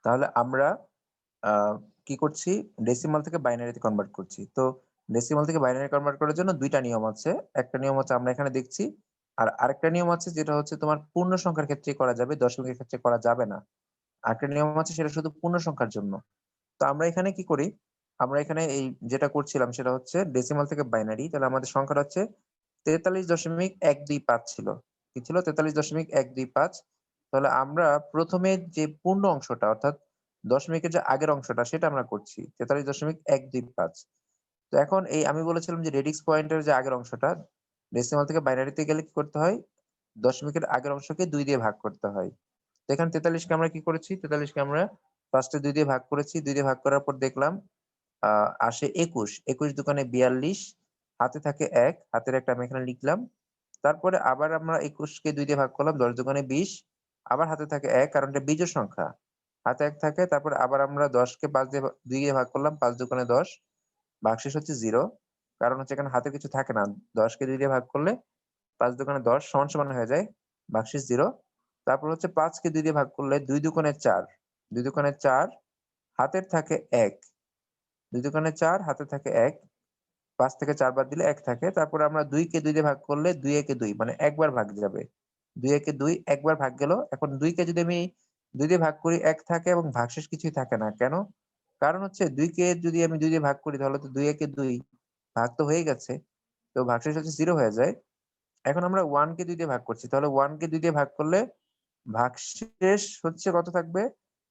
তাহলে আমরা কি করছি? ডেসিমাল থেকে বাইনারিতে কনভার্ট করছি। তো ডেসিমাল থেকে বাইনারি কনভার্ট করার জন্য ২ টা নিয়ম আছে। একটা নিয়ম হচ্ছে আমরা এখানে দেখছি। আর আরেকটা নিয়ম আছে যেটা হচ্ছে তোমার পূর্ণ সংখ্যার ক্ষেত্রেই করা যাবে, দশমিকের ক্ষেত্রে করা যাবে না। আরেকটা নিয়ম আছে সেটা শুধু পূর্ণ সংখ্যার জন্য। তো আমরা এখানে কি করি? আমরা এখানে এই যেটা করছিলাম সেটা হচ্ছে ডেসিমাল থেকে বাইনারি। তাহলে আমাদের সংখ্যাটা হচ্ছে ৪৩.১২৫ ছিল। কি ছিল? ৪৩.১২৫। তাহলে আমরা ১ম এ যে পূর্ণ অংশটা অর্থাৎ দশমিকের যে আগের অংশটা সেটা আমরা করছি। ৪৩.১২৫। তো এখন এই আমি বলেছিলাম যে রেডিক্স পয়েন্টের যে আগের অংশটা ডেসিমাল থেকে বাইনারিতে গেলে কি করতে হয়? দশমিকের আগের অংশকে ২ দিয়ে ভাগ করতে হয়। তো এখানে ৪৩ কে আমরা কি করেছি? ৪৩ কে আমরা ফার্স্ট এ ২ দিয়ে ভাগ করেছি। ২ দিয়ে ভাগ করার পর দেখলাম আ আসে ২১, ২১ দুগুণে ৪২, হাতে থাকে ১, হাতের ১ টা আমি এখানে লিখলাম। তারপরে আবার আমরা ২১ কে ২ দিয়ে ভাগ করলাম, ১০ দুগুণে ২০, আবার হাতে থাকে ১ কারণ এটা বিজোড় সংখ্যা। হাতে ১ থাকে, তারপরে আবার আমরা ১০ কে ৫ দিয়ে ২ দিয়ে ভাগ করলাম, ৫ দুগুণে ১০, ভাগশেষ হচ্ছে ০ কারণ হচ্ছে এখানে হাতে কিছু থাকে না। ১০ কে ২ দিয়ে ভাগ করলে ৫ দুগুণে ১০ সমান হয়ে যায়, ভাগশেষ ০। তারপর হচ্ছে ৫ কে ২ দিয়ে ভাগ করলে ২ দুগুণে ৪, ২ দুগুণে ৪, হাতের থাকে ১, ২ দুগুণে ৪, হাতে থাকে ১, ৫ থেকে ৪ বাদ দিলে ১ থাকে। তারপরে আমরা ২ কে ২ দিয়ে ভাগ করলে ২ একে ২ মানে একবার ভাগ যাবে। ২ একে ২ একবার ভাগ গেল। এখন ২ কে যদি আমি ২ দিয়ে ভাগ করি ১ থাকে এবং ভাগশেষ কিছুই থাকে না। কেন? কারণ হচ্ছে ২ কে যদি আমি ২ দিয়ে ভাগ করি তাহলে তো ২ একে ২ ভাগ তো হয়ে গেছে। তো ভাগশেষ হচ্ছে 0 হয়ে যায়। এখন আমরা ১ কে ২ দিয়ে ভাগ করছি। তাহলে ১ কে ২ দিয়ে ভাগ করলে ভাগশেষ হচ্ছে কত থাকবে?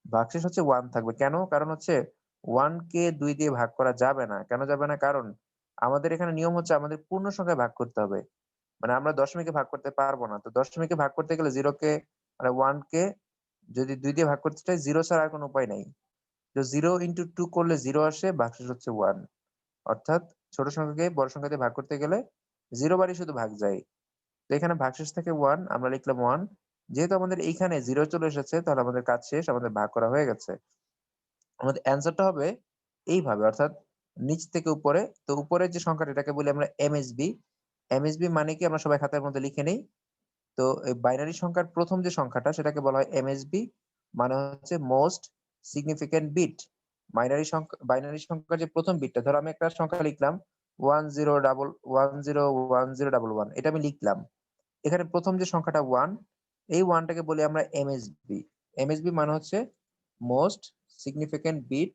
ভাগশেষ হচ্ছে 1 থাকবে। কেন? কারণ হচ্ছে 1 কে ২ দিয়ে ভাগ করা যাবে না। কেন যাবে না? কারণ আমাদের এখানে নিয়ম হচ্ছে আমাদের পূর্ণ সংখ্যায় ভাগ করতে হবে। মানে আমরা দশমিকে ভাগ করতে পারব না। তো দশমিকে ভাগ করতে গেলে 0 কে মানে 1 কে যদি ২ দিয়ে ভাগ করতে চাই 0 ছাড়া আর কোন উপায় নাই। তো 0 into 2 করলে 0 আসে, ভাগশেষ হচ্ছে 1। অর্থাৎ ছোট সংখ্যাকে বড় সংখ্যা দিয়ে ভাগ করতে গেলে 0 বারই শুধু ভাগ যায়। তো এখানে ভাগশেষ থাকে 1, আমরা লিখলাম 1। যেহেতু আমাদের এইখানে 0 চলে এসেছে তাহলে আমাদের কাজ শেষ, আমাদের ভাগ করা হয়ে গেছে। আমাদের অ্যান্সারটা হবে এইভাবে অর্থাৎ নিচ থেকে উপরে। তো উপরের যে সংখ্যাটা এটাকে বলি আমরা এমএসবি। এমএসবি মানে কি আমরা সবাই খাতার মধ্যে লিখে নেই। তো এই বাইনারি সংখ্যার ১ম যে সংখ্যাটা সেটাকে বলা হয় এমএসবি, মানে হচ্ছে মোস্ট সিগনিফিক্যান্ট বিট। বাইনারি সংখ্যার যে ১ম বিটটা ধরো আমি একটা সংখ্যা লিখলাম 10101011 এটা আমি লিখলাম। এখানে ১ম যে সংখ্যাটা 1, এই 1 টাকে বলি আমরা এমএসবি। এমএসবি মানে হচ্ছে মোস্ট সিগনিফিক্যান্ট বিট।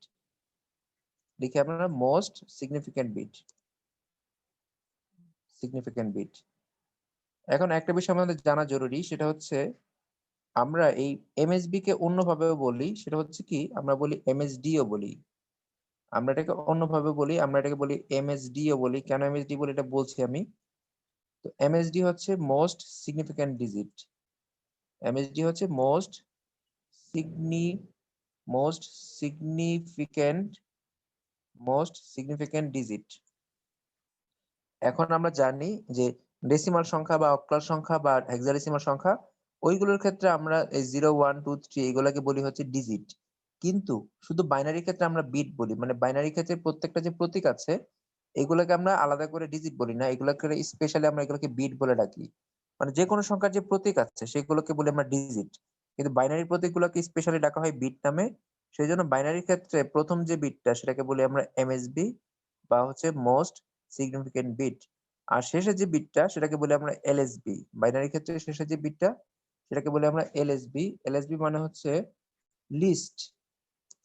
লিখি আপনারা most significant bit, significant bit. এখন একটা বিষয় আমাদের জানা জরুরি সেটা হচ্ছে আমরা এই এমএসবি কে অন্যভাবেও বলি। সেটা হচ্ছে কি আমরা বলি এমএসডি ও বলি। আমরা এটাকে অন্যভাবে বলি। আমরা এটাকে বলি এমএসডি ও বলি। কেন এমএসডি বলি এটা বলছি আমি। তো এমএসডি হচ্ছে মোস্ট সিগনিফিক্যান্ট ডিজিট। এমএসডি হচ্ছে সিগনি মোস্ট সিগনিফিক্যান্ট সিগনিফিক্যান্ট ডিজিট। এখন আমরা জানি যে ডেসিমাল সংখ্যা বা অক্টাল সংখ্যা বা হেক্সাডেসিমাল সংখ্যা ওইগুলোর ক্ষেত্রে আমরা এই 0, 1, 2, 3 এগুলাকে বলি হচ্ছে ডিজিট। কিন্তু শুধু বাইনারির ক্ষেত্রে আমরা বিট বলি। মানে বাইনারির ক্ষেত্রে প্রত্যেকটা যে প্রতীক আছে এগুলাকে আমরা আলাদা করে ডিজিট বলি না। এগুলাকে স্পেশালি আমরা এগুলোকে বিট বলে ডাকি। মানে যেকোনো সংখ্যার যে প্রতীক আছে সেগুলোকে বলি আমরা ডিজিট। কিন্তু বাইনারি প্রতীকগুলোকে স্পেশালি ডাকা হয় বিট নামে। সেজন্য বাইনারির ক্ষেত্রে ১ম যে বিটটা সেটাকে বলি আমরা এমএসবি বা হচ্ছে মোস্ট সিগনিফিক্যান্ট বিট। আর শেষের যে বিটটা সেটাকে বলি আমরা এলএসবি। বাইনারি ক্ষেত্রে শেষের যে বিটটা সেটাকে বলি আমরা এলএসবি। এলএসবি মানে হচ্ছে লিস্ট,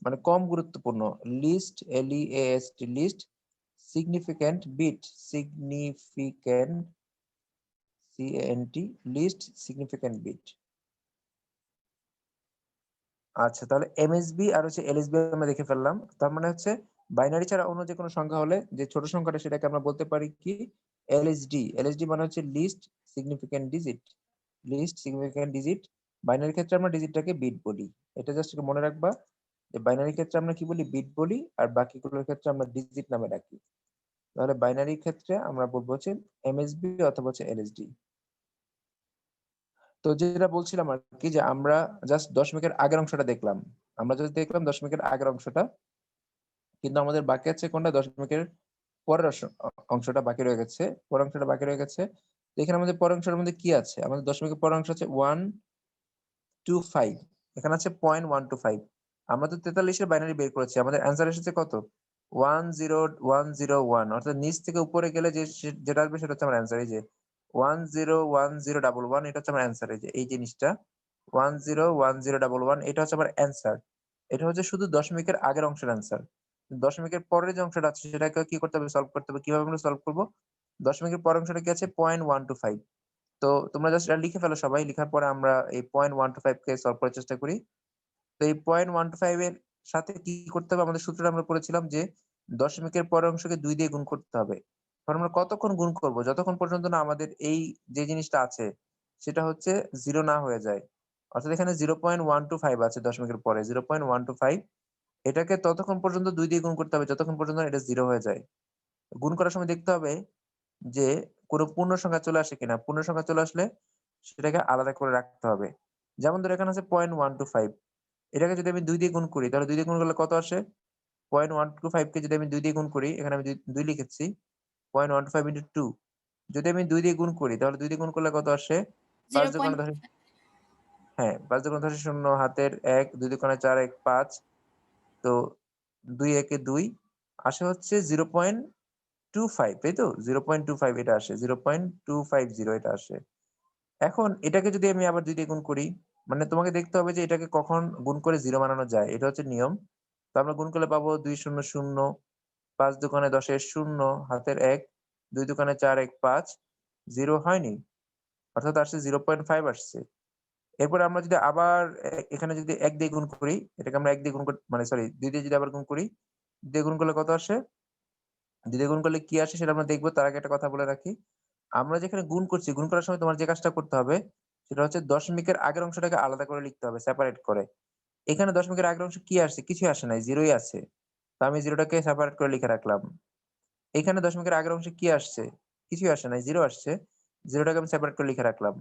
মানে কম গুরুত্বপূর্ণ। Least L E A S T least significant bit significant C A N T least significant bit. আচ্ছা তাহলে এমএসবি আর হচ্ছে এলএসবি আমরা দেখে ফেললাম। তার মানে হচ্ছে বাইনারি ছাড়া অন্য যেকোনো সংখ্যা হলে যে ছোট সংখ্যাটা সেটাকে আমরা বলতে পারি কি এলএসডি। এলএসডি মানে হচ্ছে list significant digit. List significant digit. Binary ক্ষেত্রে আমরা ডিজিটটাকে বিট বলি। এটা জাস্ট একটু মনে রাখবা যে বাইনারি ক্ষেত্রে আমরা কি বলি বিট বলি আর বাকিগুলোর ক্ষেত্রে আমরা ডিজিট নামে ডাকি। তাহলে বাইনারির ক্ষেত্রে আমরা বলবো হচ্ছে এমএসবি অথবা হচ্ছে এলএসডি। তো যেটা বলছিলাম আরকি যে আমরা জাস্ট দশমিকের আগের অংশটা দেখলাম। আমরা জাস্ট দেখলাম দশমিকের আগের অংশটা। কিন্তু আমাদের বাকি আছে কোনটা? দশমিকের পরের অংশটা বাকি রয়ে গেছে। পরের অংশটা বাকি রয়ে গেছে। তো এখানে আমাদের পরের অংশের মধ্যে কি আছে? আমাদের দশমিকের পরের অংশ আছে 125। এখানে আছে 0.125। আমরা তো 43 এর বাইনারি বের করেছি। আমাদের অ্যান্সার এসেছে কত? 10101 অর্থাৎ নিচ থেকে উপরে গেলে যেটা আসবে সেটা হচ্ছে আমার অ্যান্সার। এই যে 101011 এটা হচ্ছে আমার অ্যান্সার। এই যে এই জিনিসটা 101011 এটা হচ্ছে আমার অ্যান্সার। এটা হচ্ছে শুধু দশমিকের আগের অংশের অ্যান্সার। দশমিকের পরের যে অংশটা আছে সেটাকে কি করতে হবে? সলভ করতে হবে। কিভাবে আমরা সলভ করব? দশমিকের পরের অংশটা কি আছে? 0.125 তো তোমরা জাস্ট এটা লিখে ফেলো সবাই। লিখার পরে আমরা এই 0.125 কে সলভ করার চেষ্টা করি। তো এই 0.125 এর সাথে কি করতে হবে? আমাদের সূত্রটা আমরা পড়েছিলাম যে দশমিকের পরের অংশকে ২ দিয়ে গুণ করতে হবে। এখন আমরা কতক্ষণ গুণ করব? যতক্ষণ পর্যন্ত না আমাদের এই যে জিনিসটা আছে সেটা হচ্ছে 0 না হয়ে যায়। অর্থাৎ এখানে 0.125 আছে দশমিকের পরে 0.125 এটাকে ততক্ষণ পর্যন্ত ২ দিয়ে গুণ করতে হবে যতক্ষণ পর্যন্ত না এটা 0 হয়ে যায়। গুণ করার সময় দেখতে হবে যে কোনো পূর্ণ সংখ্যা চলে আসে কিনা। পূর্ণ সংখ্যা চলে আসলে সেটাকে আলাদা করে রাখতে হবে। যেমন ধরো এখানে আছে 0.125 এটাকে যদি আমি ২ দিয়ে গুণ করি তাহলে ২ দিয়ে গুণ করলে কত আসে? 0.125 কে যদি আমি ২ দিয়ে গুণ করি, এখানে আমি ২ লিখেছি। 0.125 into 2 যদি আমি ২ দিয়ে গুণ করি তাহলে ২ দিয়ে গুণ করলে কত আসে? ৫ দু গুণে ১০ হ্যাঁ, ৫ দু গুণে ১০ শূন্য হাতের ১, ২ দু গুণে ৪, ১ ৫ তো ২ একে ২ আসে হচ্ছে 0.25 তাই তো? 0.25 এটা আসে। 0.250 এটা আসে। এখন এটাকে যদি আমি আবার ২ দিয়ে গুণ করি, মানে তোমাকে দেখতে হবে যে এটাকে কখন গুণ করে 0 বানানো যায়। এটা হচ্ছে নিয়ম। তো আমরা গুণ করলে পাবো ২ শূন্য শূন্য, ৫ দোকানে ১০ এর ০ হাতের ১, ২ দোকানে ৪, ১ ৫ 0 হয়নি। অর্থাৎ আসছে 0.5 আসছে। এরপরে আমরা যদি আবার এখানে যদি ১ দিয়ে গুণ করি, এটাকে আমরা ১ দিয়ে গুণ মানে সরি ২ দিয়ে যদি আবার গুণ করি, ২ দিয়ে গুণ করলে কত আসে? ২ দিয়ে গুণ করলে কি আসে সেটা আমরা দেখব। তার আগে একটা কথা বলে রাখি। আমরা যেখানে গুণ করছি, গুণ করার সময় তোমার যে কাজটা করতে হবে সেটা হচ্ছে দশমিকের আগের অংশটাকে আলাদা করে লিখতে হবে, সেপারেট করে। এখানে দশমিকের আগের অংশ কি আসছে? কিছুই আসে নাই, 0 ই আছে। তো আমি 0 টাকে সেপারেট করে লিখে রাখলাম। এখানে দশমিকের আগের অংশে কি আসছে? কিছুই আসে নাই, 0 আসছে। 0 টাকে আমি সেপারেট করে লিখে রাখলাম।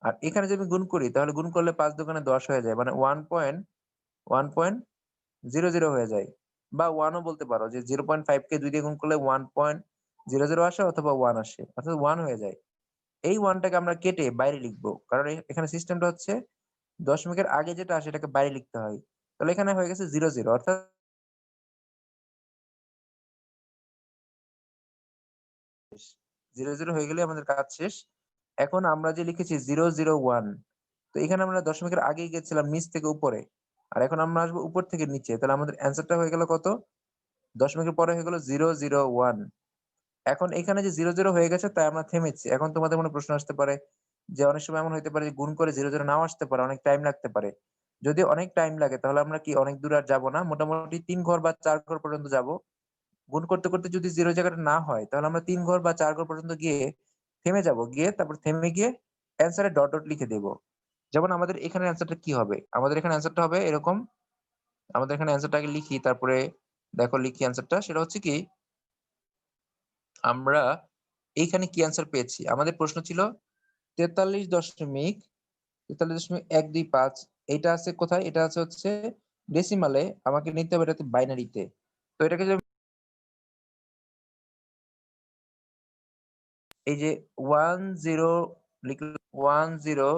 আর এখানে যদি আমি গুণ করি তাহলে গুণ করলে ৫ দোকানে ১০ হয়ে যায়। মানে 1.1.00 হয়ে যায়। বা 1 ও বলতে পারো যে 0.5 কে ২ দিয়ে গুণ করলে 1.00 আসে অথবা 1 আসে। অর্থাৎ 1 হয়ে যায়। এই 1 টাকে আমরা কেটে বাইরে লিখব। কারণ এখানে সিস্টেমটা হচ্ছে দশমিকের আগে যেটা আসে এটাকে বাইরে লিখতে হয়। তাহলে এখানে হয়ে গেছে 00 অর্থাৎ 00 হয়ে গেলেই আমাদের কাজ শেষ। এখন আমরা যে লিখেছি 001 তো এখানে আমরা দশমিকের আগেই গেছিলাম নিচ থেকে উপরে। আর এখন আমরা আসবো উপর থেকে নিচে। তাহলে আমাদের অ্যান্সারটা হয়ে গেল কত? দশমিকের পরে হয়ে গেল 001 এখন এখানে যে 00 হয়ে গেছে তাই আমরা থেমেছি। এখন তোমাদের মনে প্রশ্ন আসতে পারে যে অনেক সময় এমন হইতে পারে যে গুণ করে 00 নাও আসতে পারে, অনেক টাইম লাগতে পারে। যদি অনেক টাইম লাগে তাহলে আমরা কি অনেক দূর আর যাব না। মোটামুটি ৩ ঘর বা ৪ ঘর পর্যন্ত যাব। গুণ করতে, করতে যদি 0 জায়গাটা না হয় তাহলে আমরা ৩ ঘর বা ৪ ঘর পর্যন্ত গিয়ে থেমে যাব। গিয়ে তারপর থেমে গিয়ে অ্যান্সারে ডট, ডট লিখে দেব। যেমন আমাদের এখানে অ্যান্সারটা কি হবে? আমাদের এখানে অ্যান্সারটা হবে এরকম। আমাদের এখানে অ্যান্সারটা আগে লিখি তারপরে দেখো লিখি অ্যান্সারটা। সেটা হচ্ছে কি আমরা এইখানে কি অ্যান্সার পেয়েছি? আমাদের প্রশ্ন ছিল 43.43.125 এইটা আছে কোথায়? এটা আছে হচ্ছে ডেসিমালে। আমাকে নিতে হবে এটাতে বাইনারিতে। তো এটাকে যদি এই যে 10 লিখলাম 10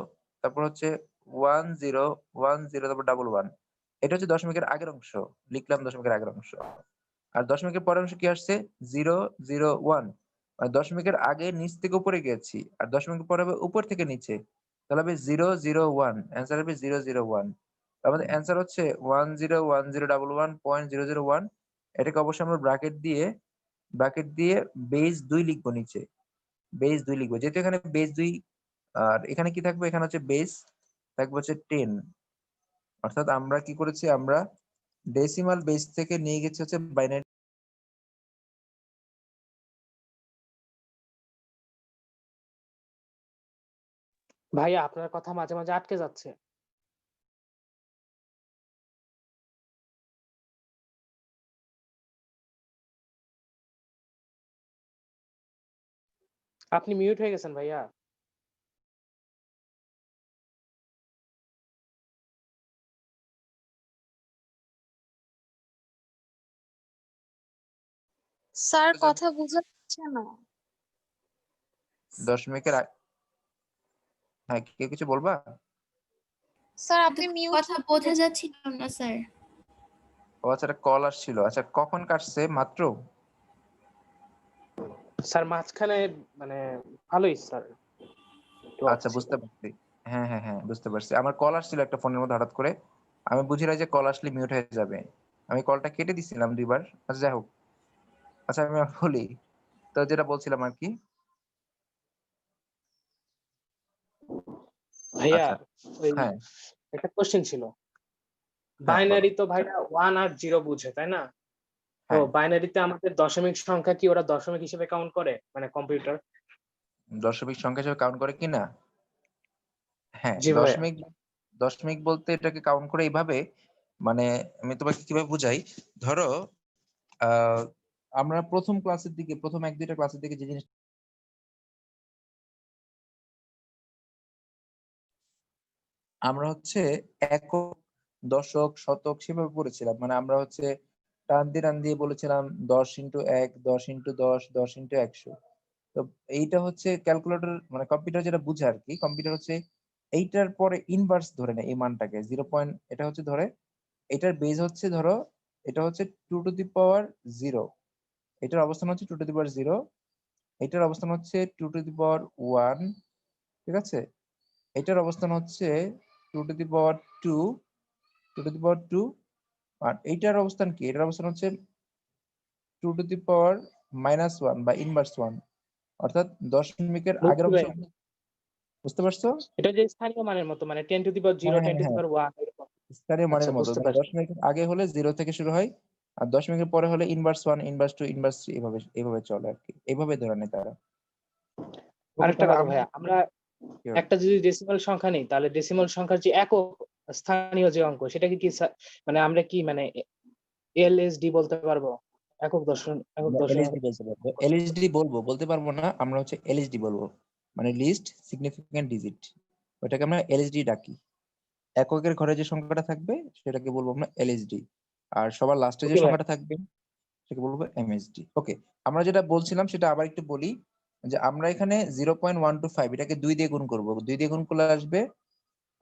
তারপর হচ্ছে 1010 তারপর 11 এটা হচ্ছে দশমিকের আগের অংশ। লিখলাম দশমিকের আগের অংশ। আর দশমিকের পরের অংশ কি আসছে? 001 মানে দশমিকের আগে নিচ থেকে উপরে গিয়েছি। আর দশমিকের পরে হবে উপর থেকে নিচে। তাহলে হবে 001 অ্যান্সার হবে 001 আমাদের অ্যান্সার হচ্ছে 101011.001 এটাকে অবশ্যই আমরা ব্র্যাকেট দিয়ে বেস ২ লিখবো নিচে। বেস ২ লিখবো। যেহেতু এখানে বেস ২ আর এখানে কি থাকবে? এখানে হচ্ছে বেস থাকবে হচ্ছে 10 অর্থাৎ আমরা কি করেছি? আমরা ডেসিমাল বেস থেকে নিয়ে গেছি হচ্ছে বাইনারি ভাইয়া আপনার কথা মাঝে, মাঝে আটকে যাচ্ছে। আপনি মিউট হয়ে গেছেন ভাইয়া। স্যার কথা বোঝা যাচ্ছে না। দশমিকের হ্যাঁ, কেউ কিছু বলবা? স্যার আপনি মিউট কথা বোঝা যাচ্ছিল না স্যার। ও আচ্ছা, একটা কল আসছিল। আচ্ছা, কখন কাটছে? মাত্র? স্যার মাঝখানে মানে ভালোই স্যার একটু অফ আচ্ছা, ছিল। বুঝতে পারছি। হ্যাঁ, বুঝতে পারছি। আমার কল আসছিল একটা ফোনের মধ্যে হঠাৎ করে। আমি বুঝি নাই যে কল আসলে মিউট হয়ে যাবে। আমি কলটা কেটে দিছিলাম ২ বার। আচ্ছা, যাই হোক। আচ্ছা, আমি বলি। তো যেটা বলছিলাম আরকি। ভাইয়া আচ্ছা, ওই হ্যাঁ, একটা কোশ্চেন ছিল। বলো। বাইনারি তো ভাইয়া 1 আর 0 বুঝে, তাই না? তো হ্যাঁ, বাইনারিতে আমাদের দশমিক সংখ্যা কি ওরা দশমিক হিসেবে কাউন্ট করে? মানে কম্পিউটার? দশমিক সংখ্যা হিসেবে কাউন্ট করে কিনা? হ্যাঁ, জি ভাইয়া। দশমিক বলতে এটাকে কাউন্ট করে এইভাবে, মানে আমি তোমাকে কিভাবে বুঝাই? ধরো, আ আমরা ১ম ক্লাসের দিকে ১ম ১-২ টা ক্লাসের দিকে যে জিনিস আমরা হচ্ছে একক, দশক, শতক সেভাবে পড়েছিলাম। মানে আমরা হচ্ছে টান দিয়ে বলেছিলাম ১০ × ১, ১০ × ১০, ১০ × ১০০। তো এইটা হচ্ছে ক্যালকুলেটর, মানে কম্পিউটার যেটা বুঝে আরকি। কম্পিউটার হচ্ছে এইটার পরে ইনভার্স ধরে নেয় এই মানটাকে। 0 পয়েন্ট এটা হচ্ছে ধরে, এটার বেস হচ্ছে ধরো, এটা হচ্ছে 2 টু দি পাওয়ার 0। এটার অবস্থান হচ্ছে 2 টু দি পাওয়ার 0। এটার অবস্থান হচ্ছে 2 টু দি পাওয়ার 1। ঠিক আছে? এটার অবস্থান হচ্ছে 2 to the power 2, 2 to the পাওয়ার 2। আর এইটার অবস্থান কি? এটার অবস্থান হচ্ছে 2 টু দি পাওয়ার -1 বা ইনভার্স 1। অর্থাৎ দশমিকের আগের বুঝছি অংশ, ভাইয়া। বুঝতে পারছো? এটা যে স্থানীয় মানের মতো মানে 10 to the power 0, 10 to the হ্যাঁ। পাওয়ার 1 এরকম। স্থানীয় আচ্ছা মানের মতো। বুঝতে মানে পারছি। দশমিকের আগে হলে 0 থেকে শুরু হয়। আর দশমিকের পরে হলে ইনভার্স 1, ইনভার্স 2, ইনভার্স 3, এভাবে চলে আরকি। এভাবে ধরে নেয় তারা। ওকে, আরেকটা তাহলে কথা আমরা ভাইয়া, আমরা কি হবে? একটা যদি ডেসিমাল সংখ্যা নেই তাহলে ডেসিমাল সংখ্যার যে একক স্থানীয় যে অঙ্ক সেটাকে কি মানে আমরা কি মানে এলএসডি বলতে পারবো? একক আমরা দশমিক এলএসডি বলতে পারবো। অঙ্ক সংখ্যা। এলএসডি বলতে পারবো না। আমরা হচ্ছে এলএসডি বলবো। মানে লিস্ট সিগনিফিক্যান্ট ডিজিট। ওটাকে আমরা এলএসডি ডাকি। এককের ঘরে যে সংখ্যাটা থাকবে সেটাকে বলবো আমরা এলএসডি। আর সবার লাস্টে যে ওকে ভাই। সংখ্যাটা থাকবে সেটাকে বলবো এমএসডি। ওকে। আমরা যেটা বলছিলাম সেটা আবার একটু বলি, যে আমরা এখানে 0.125 এটাকে 2 দিয়ে গুণ করব। 2 দিয়ে গুণ করলে আসবে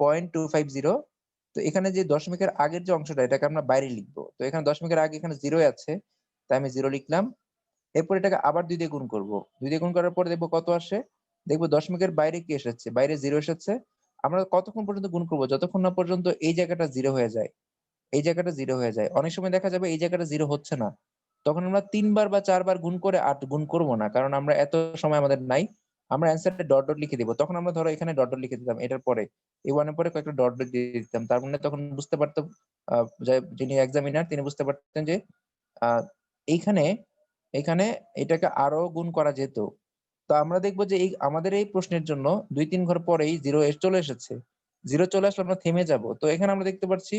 0.250। তো এখানে যে দশমিকের আগের যে অংশটা এটাকে আমরা বাইরে লিখবো। তো এখানে দশমিকের আগে এখানে 0 আছে। তাই আমি 0 লিখলাম। এরপর এটাকে আবার ২ দিয়ে গুণ করব। ২ দিয়ে গুণ করার পরে দেখব কত আসে। দেখব দশমিকের বাইরে কি এসেছে? বাইরে 0 এসেছে। আমরা কতক্ষণ পর্যন্ত গুণ করব? যতক্ষণ না পর্যন্ত এই জায়গাটা 0 হয়ে যায়। এই জায়গাটা 0 হয়ে যায়। অনেক সময় দেখা যাবে এই জায়গাটা 0 হচ্ছে না। তখন আমরা ৩ বার বা ৪ বার গুণ করে আর গুণ করব না। কারণ আমরা এত সময় আমাদের নাই। আমরা অ্যান্সারে ডট লিখে দিব। তখন আমরা ধরো এখানে ডট লিখে দিলাম এটার পরে। এই 1 এর পরে কয়েকটা ডট দিয়ে দিতাম। তার মানে তখন বুঝতে পারতাম, আ যে যিনি এক্সামিনার তিনি বুঝতে পারতেন যে আ এইখানে, এইখানে এটাকে আরো গুণ করা যেত। তো আমরা দেখব যে এই আমাদের এই প্রশ্নের জন্য ২-৩ ঘর পরেই 0 চলে এসেছে। 0 চলে আসলে আমরা থেমে যাব। তো এখানে আমরা দেখতে পাচ্ছি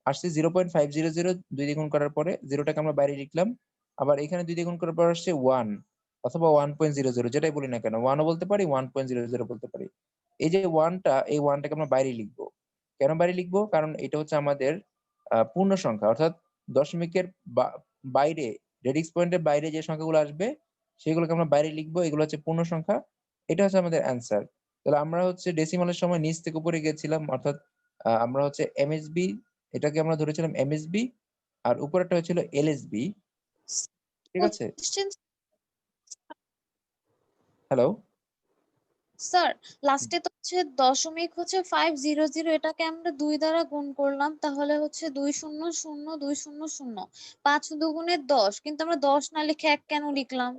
আসছে 0.500, ২ দিয়ে গুণ করার পরে 0 টাকে আমরা বাইরে লিখলাম। আবার এখানে ২ দিয়ে গুণ করার পর আসছে 1 অথবা 1.00, যেটাই বলি না কেন। 1 ও বলতে পারি, 1.00 বলতে পারি। এই যে 1 টা, এই 1 টাকে আমরা বাইরে লিখব। কেন বাইরে লিখব? কারণ এটা হচ্ছে আমাদের পূর্ণ সংখ্যা। অর্থাৎ দশমিকের বা বাইরে, রেডিক্স পয়েন্টের বাইরে যে সংখ্যাগুলো আসবে সেগুলোকে আমরা বাইরে লিখবো। এগুলো হচ্ছে পূর্ণ সংখ্যা। এটা হচ্ছে আমাদের অ্যান্সার। তাহলে আমরা হচ্ছে ডেসিমালের সময় নিচ থেকে উপরে গিয়েছিলাম। অর্থাৎ আমরা হচ্ছে এমএসবি, এটাকে আমরা ধরেছিলাম এমএসবি, আর উপরেরটা হচ্ছিল এলএসবি। ঠিক আছে? Question hello? স্যার, লাস্টে তো হচ্ছে দশমিক হচ্ছে 500, এটাকে আমরা 2 দ্বারা গুণ করলাম, তাহলে হচ্ছে 200, 200, 5 দুগুণে 10, কিন্তু আমরা 10 না লিখে 1 কেন লিখলাম?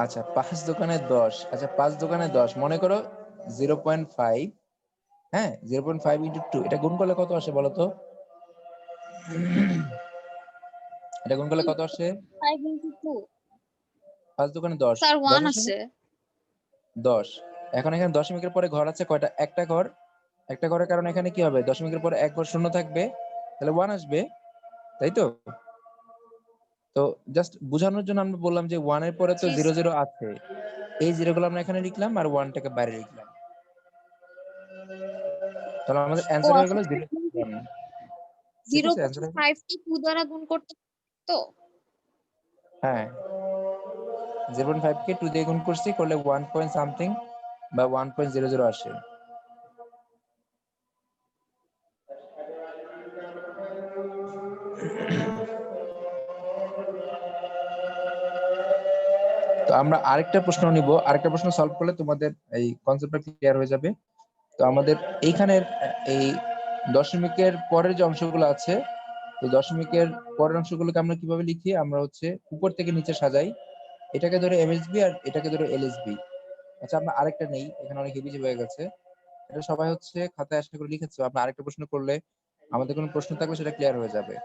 আচ্ছা, ৫ দোকানে ১০। আচ্ছা, ৫ দোকানে ১০। মনে করো 0.5, হ্যাঁ? 0.5 ইন্টু 2 এটা গুণ করলে কত আসে বলো তো? এটা গুণ করলে কত আসে? 5 into 2 ৫ দোকানে ১০। স্যার ১০ 1 আসে না? আছে। ১০। এখন এখানে দশমিকের পরে ঘর আছে কয়টা? একটা ঘর। একটা ঘরের কারণে এখানে কি হবে? দশমিকের পরে ১ ঘর শূন্য থাকবে। তাহলে 1 আসবে। তাই তো? তো জাস্ট বুঝানোর জন্য আমরা বললাম যে 1 এর পরে তো জি 0, স্যার। 0 আছে। এই 0 গুলো আমরা এখানে লিখলাম আর 1 টাকে বাইরে লিখলাম। তাহলে আমাদের ও অ্যান্সার হয়ে আচ্ছা, গেল 0, 1। ঠিক আছে? অ্যান্সার হয়ে গেল? 0.5 কে 2 দ্বারা গুণ করতে তো? হ্যাঁ। 0.5 কে 2 দিয়ে গুণ করছি, করলে 1 পয়েন্ট সামথিং বা 1.00 আসে। তো আমরা আরেকটা প্রশ্ন নিব, আরেকটা প্রশ্ন সলভ করলে তোমাদের এই কনসেপ্টটা ক্লিয়ার হয়ে যাবে। তো আমাদের এইখানের এই দশমিকের পরের যে অংশগুলো আছে, তো দশমিকের পরের অংশগুলোকে আমরা কিভাবে লিখি? আমরা হচ্ছে উপর থেকে নিচে সাজাই। এটাকে ধরে এমএসবি আর এটাকে ধরে এলএসবি। আচ্ছা, আমরা আরেকটা নেই, এখানে অনেক হেভি হয়ে গেছে। এটা সবাই হচ্ছে খাতায় আশা করে লিখেছো। আমরা আরেকটা প্রশ্ন করলে আমাদের কোনো প্রশ্ন থাকলে সেটা ক্লিয়ার হয়ে যাবে।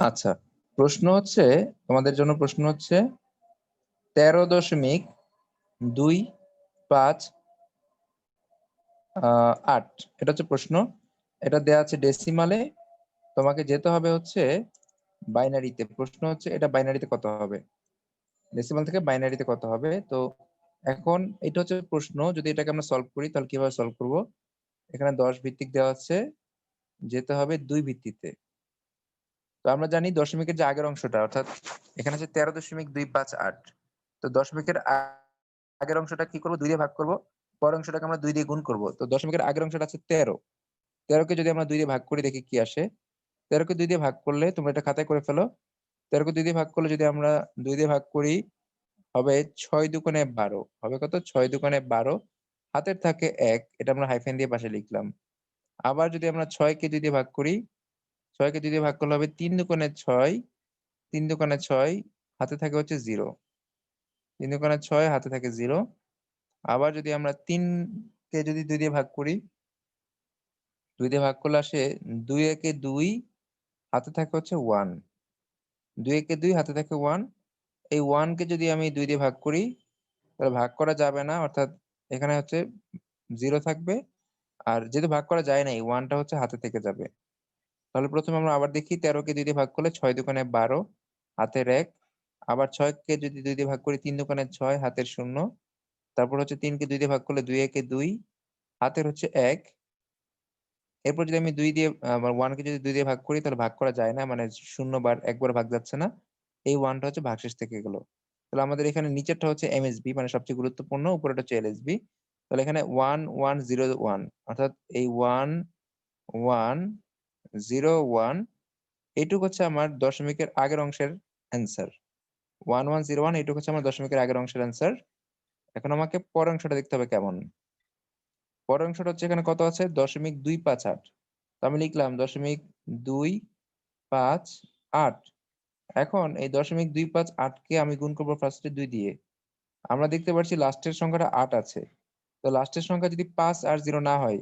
আচ্ছা, প্রশ্ন হচ্ছে, তোমাদের জন্য প্রশ্ন হচ্ছে 13.25 এটা হচ্ছে প্রশ্ন। এটা দেয়া আছে ডেসিমালে, তোমাকে যেতে হবে হচ্ছে বাইনারিতে। প্রশ্ন হচ্ছে এটা বাইনারিতে কত হবে, ডেসিমাল থেকে বাইনারিতে কত হবে। তো এখন এটা হচ্ছে প্রশ্ন, যদি এটাকে আমরা সলভ করি তাহলে কিভাবে সলভ করব? এখানে 10 ভিত্তিক দেওয়া আছে, যেতে হবে 2 ভিত্তিতে। তো আমরা জানি দশমিকের যে আগের অংশটা, অর্থাৎ এখানে হচ্ছে 13.258। তো দশমিকের আগের অংশটা কি করব? 2 দিয়ে ভাগ করব, পরের অংশটাকে আমরা 2 দিয়ে গুণ করব। তো দশমিকের আগের অংশটা আছে 13, 13 কে যদি আমরা 2 দিয়ে ভাগ করি দেখি কি আসে। 13 কে 2 দিয়ে ভাগ করলে, তোমরা এটা খাতায় করে ফেলো, 13 কে 2 দিয়ে ভাগ করলে যদি আমরা 2 দিয়ে ভাগ করি হবে 6 দুগুণে 12। হবে কত? 6 দুগুণে 12, হাতের থাকে 1, এটা আমরা হাইফেন দিয়ে পাশে লিখলাম। আবার যদি আমরা 6 কে 2 দিয়ে ভাগ করি, 6 কে 2 দিয়ে ভাগ করলে হবে 3 দুগুণে 6, 3 দুগুণে 6, হাতে থাকে হচ্ছে 0, 3 দুগুণে 6, হাতে থাকে 0। আবার যদি আমরা 3 কে যদি 2 দিয়ে ভাগ করি, 2 দিয়ে ভাগ করলে আসে 2 একে 2, হাতে থাকে হচ্ছে 1, 2 একে 2, হাতে থাকে 1। এই 1 কে যদি আমি 2 দিয়ে ভাগ করি তাহলে ভাগ করা যাবে না, অর্থাৎ এখানে হচ্ছে 0 থাকবে। আর যেহেতু ভাগ করা যায় না, এই 1 টা হচ্ছে হাতে থেকে যাবে। তাহলে প্রথমে আমরা আবার দেখি, 13 কে 2 দিয়ে ভাগ করলে 6 দুগুণে 12, হাতের 1। আবার 6 কে যদি 2 দিয়ে ভাগ করি 3 দুগুণে 6, হাতের 0। তারপর হচ্ছে 3 কে 2 দিয়ে ভাগ করলে 2 একে 2, হাতের হচ্ছে 1। এরপর যদি আমি 2 দিয়ে 1 কে যদি 2 দিয়ে ভাগ করি তাহলে ভাগ করা যায় না, মানে 0 বার একবার ভাগ যাচ্ছে না। এই 1 টা হচ্ছে ভাগশেষ থেকে গেল। তাহলে আমাদের এখানে নিচেরটা হচ্ছে এমএসবি, মানে সবচেয়ে গুরুত্বপূর্ণ, উপরেরটা হচ্ছে এলএসবি। তাহলে এখানে 1 1 0 1, অর্থাৎ এই 1 1 0 1, এইটুকু হচ্ছে আমার দশমিকের আগের অংশের অ্যান্সার। 1 1 0 1, এইটুকু হচ্ছে আমার দশমিকের আগের অংশের অ্যান্সার। এখন আমাকে পরের অংশটা দেখতে হবে কেমন। পরের অংশটা হচ্ছে এখানে কত আছে? 0.258। তো আমি লিখলাম 0.258। এখন এই 0.258 কে আমি গুণ করবো ফার্স্টে 2 দিয়ে। আমরা দেখতে পাচ্ছি লাস্টের সংখ্যাটা 8 আছে। তো লাস্টের সংখ্যা যদি 5 আর 0 না হয়,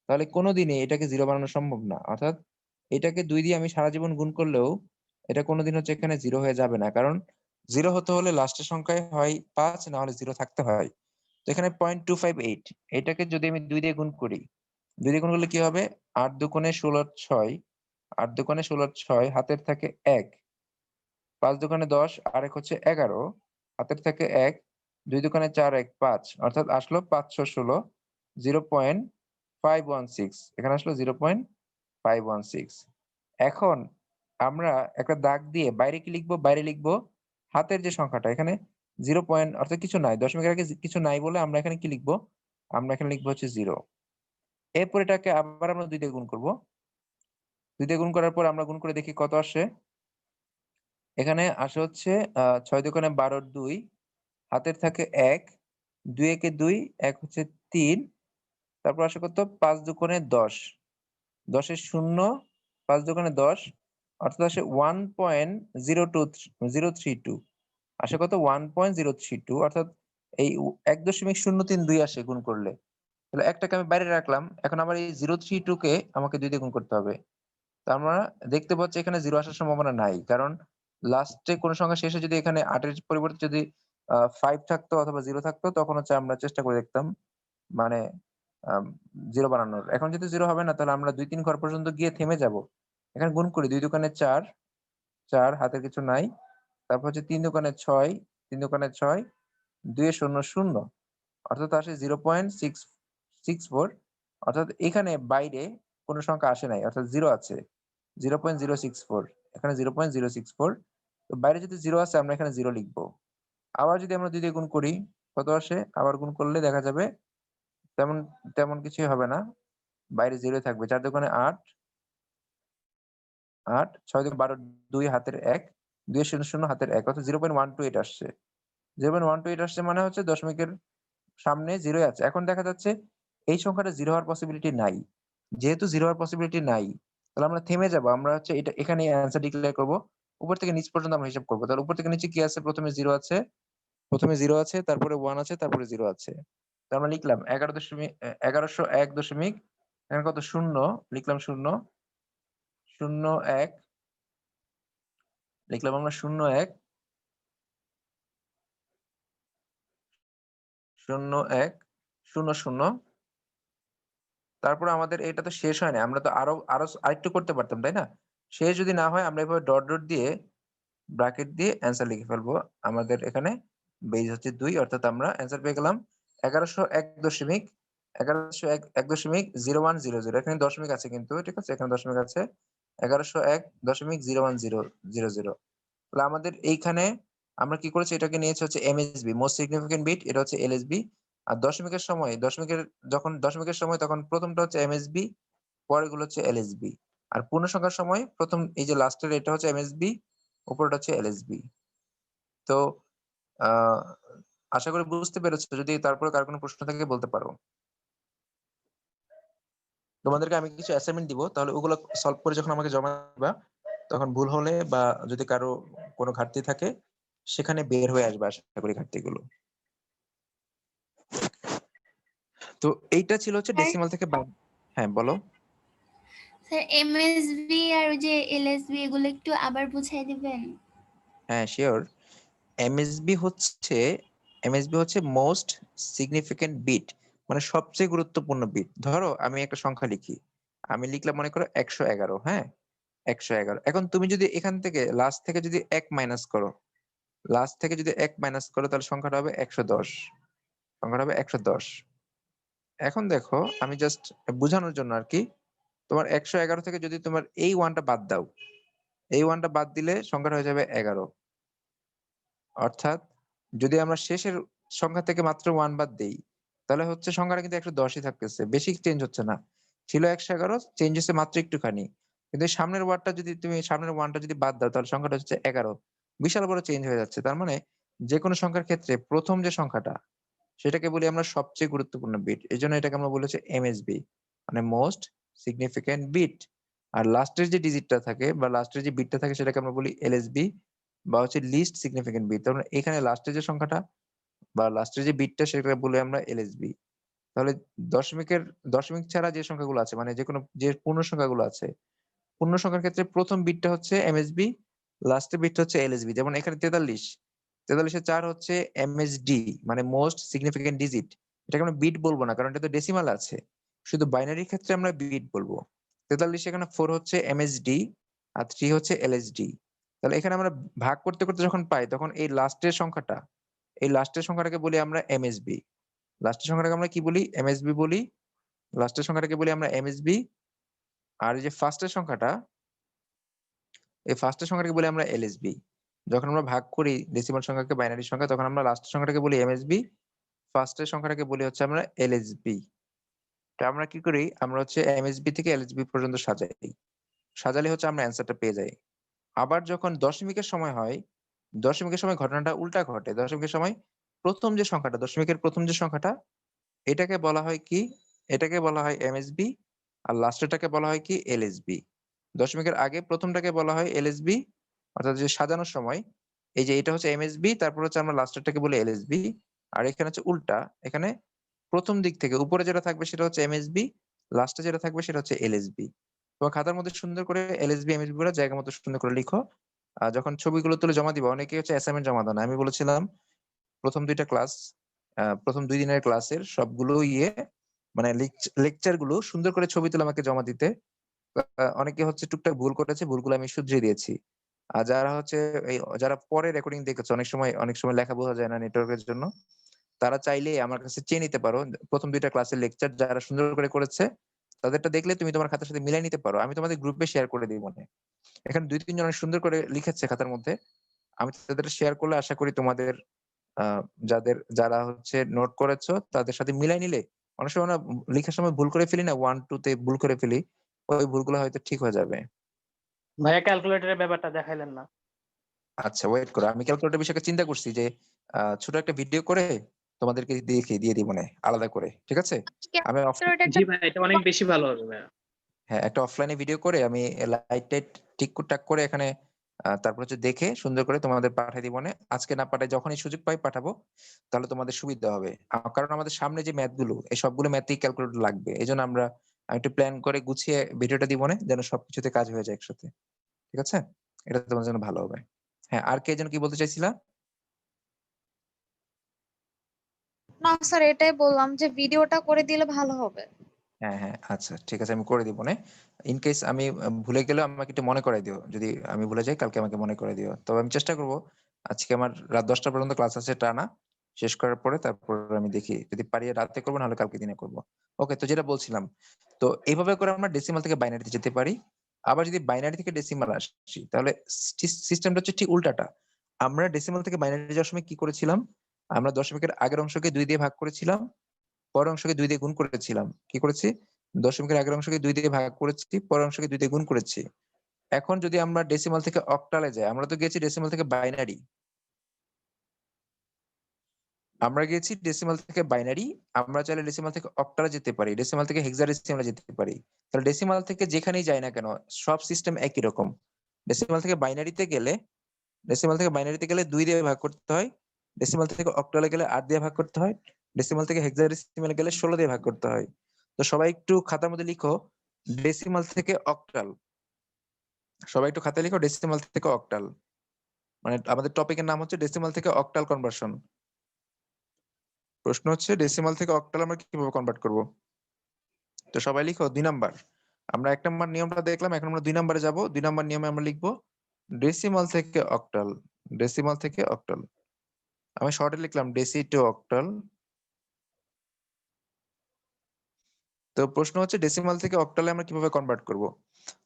তাহলে কোনোদিনই এটাকে 0 বানানো সম্ভব না। অর্থাৎ এটাকে 2 দিয়ে আমি সারা জীবন গুণ করলেও এটা কোনোদিন হচ্ছে এখানে 0 হয়ে যাবে না, কারণ 0 হতে হলে লাস্টের সংখ্যায় হয় 5, না হলে 0 থাকতে হয়। তো এখানে 0.258, এটাকে যদি আমি 2 দিয়ে গুণ করি, 2 দিয়ে গুণ করলে কি হবে? 8 দুগুণে 16 6, 8 দুগুণে 16 6, হাতের থাকে 1। 5 দুগুণে 10, আর এক হচ্ছে 11, হাতের থাকে 1। 2 দুগুণে 4 1 5, অর্থাৎ আসলো 516, 0.516, এখানে আসলো 0.516। এখন আমরা একটা দাগ দিয়ে বাইরে কি লিখবো? বাইরে লিখবো হাতের যে সংখ্যাটা, এখানে 0 পয়েন্ট অর্থাৎ কিছু নাই, দশমিকের আগে কিছু নাই বলে আমরা এখানে কি লিখবো? আমরা এখানে লিখবো হচ্ছে 0। এরপর এটাকে আবার আমরা 2 দিয়ে গুণ করব। 2 দিয়ে গুণ করার পর আমরা গুণ করে দেখি কত আসে। এখানে আসে হচ্ছে 6 দুগুণে 12 2, হাতের থাকে 1, 2 একে 2, 1 হচ্ছে 3। তারপর আসে কত? 5 দুগুণে 10, 10 এর 0, 5 দুগুণে 10, অর্থাৎ আসে 1.032, আসে কত? 1.032, অর্থাৎ এই 1.032 আসে গুণ করলে। তাহলে একটাকে আমি বাইরে রাখলাম, এখন আবার এই 032 কে আমাকে 2 দিয়ে গুণ করতে হবে। তো আমরা দেখতে পাচ্ছি এখানে 0 আসার সম্ভাবনা নাই, কারণ লাস্টে কোন সংখ্যা শেষে যদি এখানে 8 এর পরিবর্তে যদি 5 থাকতো অথবা 0 থাকতো তখন হচ্ছে আমরা চেষ্টা করে দেখতাম মানে 0 বানানোর। এখন যেহেতু 0 হবে না তাহলে আমরা ২-৩ ঘর পর্যন্ত গিয়ে থেমে যাবো। এখানে গুণ করি ২ দোকানে ৪, ৪ হাতে কিছু নাই। তারপর হচ্ছে ৩ দোকানে ৬, ৩ দোকানে ৬, ২ এ ০, ০ অর্থাৎ আসে 0.664 অর্থাৎ এখানে বাইরে কোন সংখ্যা আসে নাই। অর্থাৎ 0 আছে। 0.064 এখানে 0.064 তো বাইরে যদি 0 আছে আমরা এখানে 0 লিখব। আবার যদি আমরা ২ দিয়ে গুণ করি কত আসে? আবার গুণ করলে দেখা যাবে তেমন তেমন কিছুই হবে না। বাইরে 0 থাকবে। ৪ দোকানে ৮, ৮, ৬ দোকানে ১২, ২ হাতের ১, ২ এ ০, ০ হাতের ১ অর্থাৎ 0.128 আসছে। 0.128 আসছে মানে হচ্ছে দশমিকের সামনে 0 আছে। এখন দেখা যাচ্ছে এই সংখ্যাটা 0 হওয়ার পসিবিলিটি নাই। যেহেতু 0 হওয়ার পসিবিলিটি নাই, তাহলে আমরা থেমে যাবো। আমরা হচ্ছে এটা এখানেই অ্যান্সার ডিক্লেয়ার করব। উপর থেকে নিচ পর্যন্ত আমরা হিসাব করব। তাহলে উপর থেকে নিচে কি আছে? ১ম এ 0 আছে, ১ম এ 0 আছে, তারপরে 1 আছে, তারপরে 0 আছে। তো আমরা লিখলাম ১১০১ দশমিক এখানে কত? ০ লিখলাম ০, ০১ লিখলাম আমরা ০১, ০১, ০০ তারপরে আমাদের এটা তো শেষ হয় নাই। আমরা তো আরো আরেকটু করতে পারতাম, তাই না? শেষ যদি না হয় আমরা এভাবে ডট, ডট দিয়ে ব্র্যাকেট দিয়ে অ্যান্সার লিখে ফেলবো। আমাদের এখানে বেজ হচ্ছে ২ অর্থাৎ আমরা অ্যান্সার পেয়ে গেলাম ১১০১.০১০০ এখানে দশমিক আছে কিন্তু, ঠিক আছে? এখানে দশমিক আছে। ১১০১.০০০০ তাহলে আমাদের এইখানে আমরা কি করেছি? এটাকে নিয়েছি হচ্ছে এমএসবি মোস্ট সিগনিফিক্যান্ট বিট, এটা হচ্ছে এলএসবি। আর দশমিকের সময় তখন ১ম টা হচ্ছে এমএসবি, পরেরগুলো হচ্ছে এলএসবি। আর পূর্ণ সংখ্যার সময় ১ম এই যে লাস্টের এটা হচ্ছে এমএসবি, উপরেরটা হচ্ছে এলএসবি। তো আ আশা করি বুঝতে পেরেছো। যদি তারপরে কারো কোনো প্রশ্ন থাকে বলতে পারো। তোমাদেরকে আমি কিছু অ্যাসাইনমেন্ট দিব। তাহলে ওগুলো সলভ করে যখন আমাকে জমা দিবা, তখন ভুল হলে বা যদি কারো কোনো ঘাটতি থাকে সেখানে বের হয়ে আসবে আশা করি ঘাটতিগুলো। তো এইটা ছিল হচ্ছে স্যার ডেসিমাল থেকে হ্যাঁ, বলো। স্যার এমএসবি আর ওই যে এলএসবি এগুলো একটু আবার বুঝাই দিবেন? হ্যাঁ, সিওর। এমএসবি হচ্ছে মোস্ট সিগনিফিক্যান্ট বিট, মানে সবচেয়ে গুরুত্বপূর্ণ বিট। ধরো আমি একটা সংখ্যা লিখি। আমি লিখলাম মনে করো ১১১, হ্যাঁ? ১১১। এখন তুমি যদি এখান থেকে লাস্ট থেকে যদি ১ মাইনাস করো, তাহলে সংখ্যাটা হবে ১১০। সংখ্যাটা হবে ১১০। এখন দেখো আমি জাস্ট বুঝানোর জন্য আরকি, তোমার ১১১ থেকে যদি তোমার এই 1 টা বাদ দাও, এই 1 টা বাদ দিলে সংখ্যাটা হয়ে যাবে ১১। অর্থাৎ যদি আমরা শেষের সংখ্যা থেকে মাত্র 1 বাদ দেই, তাহলে হচ্ছে সংখ্যাটা কিন্তু ১১০ই থাকতেছে। বেশি চেঞ্জ হচ্ছে না। ছিল ১১১, চেঞ্জ হচ্ছে মাত্র একটুখানি। কিন্তু এই সামনের 1 টা যদি বাদ দাও তাহলে সংখ্যাটা হচ্ছে ১১। বিশাল বড় চেঞ্জ হয়ে যাচ্ছে। তার মানে যেকোনো সংখ্যার ক্ষেত্রে ১ম যে সংখ্যাটা সেটাকে বলি আমরা সবচেয়ে গুরুত্বপূর্ণ বিট। এজন্য এটাকে আমরা বলি হচ্ছে এমএসবি, মানে মোস্ট সিগনিফিক্যান্ট বিট। আর লাস্টের যে ডিজিটটা থাকে বা লাস্টের যে বিটটা থাকে সেটাকে আমরা বলি এলএসবি বা হচ্ছে লিস্ট সিগনিফিক্যান্ট বিট। তার মানে এখানে লাস্টের যে সংখ্যাটা বা লাস্টের যে বিটটা সেটাকে বলি আমরা এলএসবি। তাহলে দশমিক ছাড়া যে সংখ্যাগুলো আছে মানে যেকোনো যে পূর্ণ সংখ্যাগুলো আছে, পূর্ণ সংখ্যার ক্ষেত্রে ১ম বিটটা হচ্ছে এমএসবি, লাস্টের বিটটা হচ্ছে এলএসবি। যেমন এখানে ৪৩, ৪৩ এর ৪ হচ্ছে এমএসডি, মানে মোস্ট সিগনিফিক্যান্ট ডিজিট। এটাকে আমরা বিট বলবো না কারণ এটা তো ডেসিমাল আছে। শুধু বাইনারির ক্ষেত্রে আমরা বিট বলবো। ৪৩ এখানে 4 হচ্ছে এমএসডি আর 3 হচ্ছে এলএসডি। তাহলে এখানে আমরা ভাগ করতে, করতে যখন পাই তখন এই লাস্টের সংখ্যাটাকে বলি আমরা এমএসবি। লাস্টের সংখ্যাটাকে আমরা কি বলি? এমএসবি বলি। লাস্টের সংখ্যাটাকে বলি আমরা এমএসবি। আর এই যে ফার্স্টের সংখ্যাটা, এই ফার্স্টের সংখ্যাটাকে বলি আমরা এলএসবি। যখন আমরা ভাগ করি ডেসিমাল সংখ্যাকে বাইনারি সংখ্যা তখন আমরা লাস্টের সংখ্যাটাকে বলি এমএসবি, ফার্স্টের সংখ্যাটাকে বলি হচ্ছে আমরা এলএসবি। তো আমরা কি করি? আমরা হচ্ছে এমএসবি থেকে এলএসবি পর্যন্ত সাজাই। সাজালে হচ্ছে আমরা অ্যান্সারটা পেয়ে যাই। আবার যখন দশমিকের সময় হয়, দশমিকের সময় ঘটনাটা উল্টা ঘটে। দশমিকের সময় দশমিকের ১ম যে সংখ্যাটা এটাকে বলা হয় কি? এটাকে বলা হয় এমএসবি আর লাস্টেরটাকে বলা হয় কি? এলএসবি। দশমিকের আগে ১ম টাকে বলা হয় এলএসবি অর্থাৎ যে সাজানোর সময় এই যে এটা হচ্ছে এমএসবি, তারপর হচ্ছে আমরা লাস্টেরটাকে বলি এলএসবি। আর এখানে হচ্ছে উল্টা। এখানে ১ম দিক থেকে উপরে যেটা থাকবে সেটা হচ্ছে এমএসবি, লাস্টে যেটা থাকবে সেটা হচ্ছে এলএসবি। তোমার খাতার মধ্যে সুন্দর করে এলএসবি, এমএসবি গুলো জায়গা মতো সুন্দর করে লিখো। যখন ছবিগুলো তুলে জমা দিবা, অনেকেই হচ্ছে অ্যাসাইনমেন্ট জমা দেয় না। আমি বলেছিলাম প্রথম 2টা ক্লাস, প্রথম 2 দিনের ক্লাসের সবগুলো মানে লেকচার গুলো সুন্দর করে ছবি তুলে আমাকে জমা দিতে। অনেকে হচ্ছে টুকটাক ভুল করেছে, ভুলগুলো আমি শুধরিয়ে দিয়েছি। আর যারা হচ্ছে যারা পরে রেকর্ডিং দেখেছে, অনেক সময় লেখা বোঝা যায় না নেটওয়ার্কের জন্য। তারা চাইলে আমার কাছে চেয়ে নিতে পারো। প্রথম 2টা ক্লাসের লেকচার যারা সুন্দর করে করেছে, তাদেরটা দেখলে তুমি তোমার খাতার সাথে মিলাই নিতে পারো। আমি তোমাদের গ্রুপে শেয়ার করে দিব মনে। এখানে 2-3 জন অনেক সুন্দর করে লিখেছে খাতার মধ্যে। আমি তাদের শেয়ার করলে আশা করি তোমাদের আ যারা হচ্ছে নোট করেছো তাদের সাথে মিলাই নিলে অনেক সময় না লিখার সময় ভুল করে ফেলি না, 1-2 তে ভুল করে ফেলি। ওই ভুলগুলো হয়তো ঠিক হয়ে যাবে। ভাইয়া ক্যালকুলেটরের ব্যাপারটা দেখাইলেন না। আচ্ছা, ওয়েট করো। আমি ক্যালকুলেটর বিষয়টা চিন্তা করছি যে ছোট একটা ভিডিও করে তোমাদেরকে দিয়ে দিব আলাদা করে। ঠিক আছে? আমি ক্যালকুলেটর জি ভাই, এটা অনেক বেশি ভালো হবে ভাইয়া। হ্যাঁ, একটা অফলাইনে ভিডিও করে আমি লাইট-টাইট টিক-টাক করে এখানে তারপর হচ্ছে দেখে সুন্দর করে তোমাদের পাঠায় দিবনে। আজকে না পাঠাই, যখনই সুযোগ পাই পাঠাবো। তাহলে তোমাদের সুবিধা হবে। কারণ আমাদের সামনে যে ম্যাথ গুলো, এই সবগুলো ম্যাথেই ক্যালকুলেটর লাগবে। এজন্য আমি একটু প্ল্যান করে গুছিয়ে ভিডিওটা দিবনে, যেন সবকিছুতে কাজ হয়ে যায় একসাথে। ঠিক আছে? এটা তোমাদের জন্য ভালো হবে। হ্যাঁ, আর কে যেন কি বলতে চাইছিলা? না স্যার, এটাই বললাম যে ভিডিওটা করে দিলে ভালো হবে। হ্যাঁ, আচ্ছা ঠিক আছে, আমি করে দিবনে। ইন কেস আমি ভুলে গেলেও আমাকে একটু মনে করায় দিও। যদি আমি ভুলে যাই কালকে আমাকে মনে করায় দিও। তবে আমি চেষ্টা করব, আজকে আমার রাত ১০টা পর্যন্ত ক্লাস আছে টানা। শেষ করার পরে তারপর আমি দেখি। যদি পারি রাতে করব, নাহলে কালকে দিনে করব। ওকে, তো যেটা বলছিলাম। তো এভাবে করে আমরা ডেসিমাল থেকে বাইনারিতে যেতে পারি। আবার যদি বাইনারি থেকে ডেসিমাল আসি, তাহলে সিস্টেমটা হচ্ছে ঠিক উল্টাটা। আমরা ডেসিমাল থেকে বাইনারি যাওয়ার সময় কি করেছিলাম? আমরা দশমিকের আগের অংশকে ২ দিয়ে ভাগ করেছিলাম। পরের অংশকে ২ দিয়ে গুণ করেছিলাম। কি করেছি? দশমিকের আগের অংশকে ২ দিয়ে ভাগ করেছি, পরের অংশকে ২ দিয়ে গুণ করেছি। এখন যদি আমরা ডেসিমাল থেকে অক্টালে যাই, আমরা তো গেছি ডেসিমাল থেকে বাইনারি। আমরা গেছি ডেসিমাল থেকে বাইনারি, আমরা চাইলে ডেসিমাল থেকে অক্টালে যেতে পারি, ডেসিমাল থেকে হেক্সাডেসিমালে যেতে পারি। তাহলে ডেসিমাল থেকে যেখানেই যাই না কেন, সব সিস্টেম একই রকম। ডেসিমাল থেকে বাইনারিতে গেলে ২ দিয়ে ভাগ করতে হয়। ডেসিমাল থেকে অক্টালে গেলে ৮ দিয়ে ভাগ করতে হয়। ডেসিমাল থেকে হেক্সাডেসিমালে গেলে ১৬ দিয়ে ভাগ করতে হয়। তো সবাই একটু খাতার মধ্যে লিখো ডেসিমাল থেকে অক্টাল। সবাই একটু খাতায় লিখো ডেসিমাল থেকে অক্টাল। মানে আমাদের টপিকের নাম হচ্ছে ডেসিমাল থেকে অক্টাল কনভার্সন। প্রশ্ন হচ্ছে ডেসিমাল থেকে অক্টাল আমরা কিভাবে কনভার্ট করব? তো সবাই লিখো ২ নাম্বার। আমরা ১ নাম্বার নিয়মটা দেখলাম, এখন আমরা ২ নাম্বারে যাব। ২ নাম্বার নিয়মে আমরা লিখব ডেসিমাল থেকে অক্টাল। ডেসিমাল থেকে অক্টাল। আমি শর্টে লিখলাম ডেসি টু অক্টাল। তো প্রশ্ন হচ্ছে ডেসিমাল থেকে অক্টালে আমরা কিভাবে কনভার্ট করব?